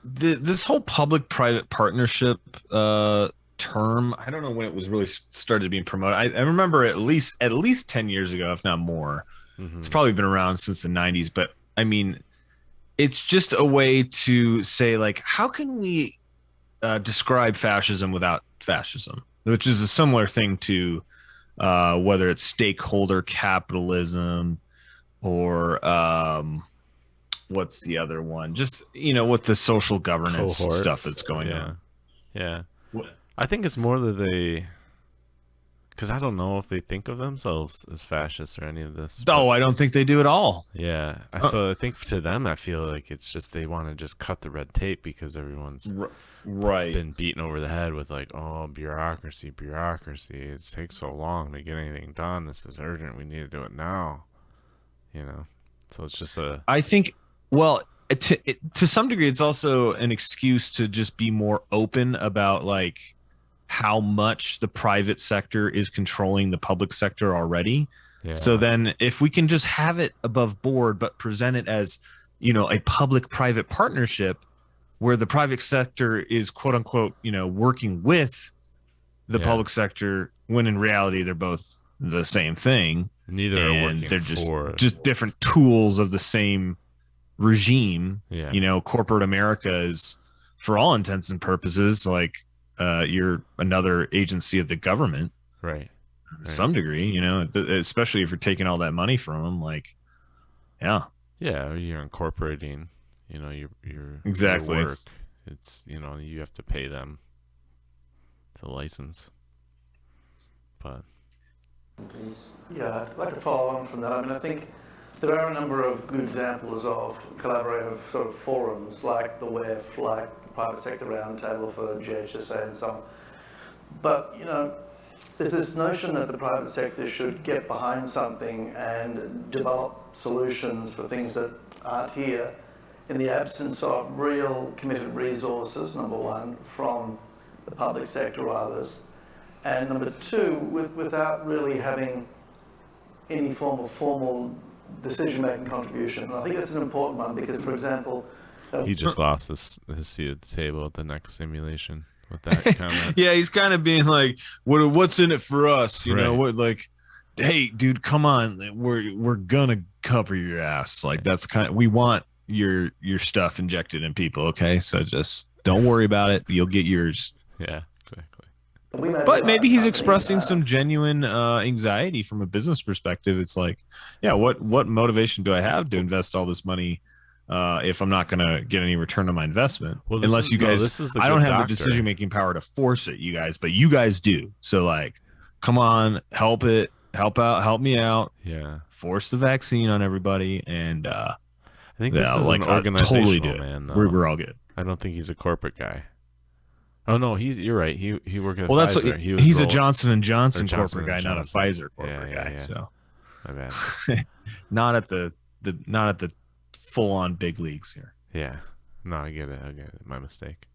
this whole public-private partnership term, I don't know when it was really started being promoted. I remember at least 10 years ago, if not more. It's Hmm. probably been around since the 90s, but I mean, it's just a way to say, like, how can we describe fascism without fascism, which is a similar thing to whether it's stakeholder capitalism or what's the other one? Just, with the social governance stuff that's Cohorts. going Yeah. on. Yeah. I think it's more that they, because I don't know if they think of themselves as fascists or any of this, but Oh, I don't think they do at all. yeah. Uh, So I think to them, I feel like it's just they want to just cut the red tape because everyone's right. been beaten over the head with like, oh, bureaucracy, bureaucracy. It takes so long to get anything done. This is urgent. We need to do it now. You know. So it's just a I think, well, to some degree, it's also an excuse to just be more open about, like, how much the private sector is controlling the public sector already. So yeah, then if we can just have it above board, but present it as, a public private partnership where the private sector is, quote unquote, working with the yeah. public sector, when in reality they're both the same thing, Neither are and working they're just for. just different tools of the same regime. Yeah, Corporate America is, for all intents and purposes, like, you're another agency of the government right, to right. some degree, especially if you're taking all that money from them. Like, yeah, Yeah, you're incorporating, your exactly. work. It's you have to pay them to license. But Please. Yeah, I'd like to follow on from that. I mean, I think there are a number of good examples of collaborative sort of forums like the WEF, like the Private Sector Roundtable for GHSA and so on. But, there's this notion that the private sector should get behind something and develop solutions for things that aren't here in the absence of real committed resources, number one, from the public sector or others. And number two, without really having any form of formal decision-making contribution. And I think that's an important one because, for example, he just lost his seat at the table at the next simulation with that comment. Yeah, he's kind of being like, what's in it for us? Right. What, like, hey, dude, come on, we're gonna cover your ass. Like, that's we want your stuff injected in people. Okay, so just don't worry about it. You'll get yours. Yeah, exactly. we may be But maybe buying he's company. expressing some genuine anxiety from a business perspective. It's like, yeah, what motivation do I have to invest all this money if I'm not going to get any return on my investment? Well, Unless you guys, this is the I don't good have the doctor. decision making power to force it, you guys, but you guys do. So, like, come on, help out, help me out. Yeah, Force the vaccine on everybody, and I think this yeah, is like, an totally do organizational it. man, though. We're all good. I don't think he's a corporate guy. Oh no, you're right. He worked at Well, Pfizer. he's a Johnson and Johnson Johnson corporate and guy, not a Johnson. Pfizer corporate Yeah, guy. yeah. So. My bad. Not at the full on big leagues here. Yeah. No, I get it. My mistake.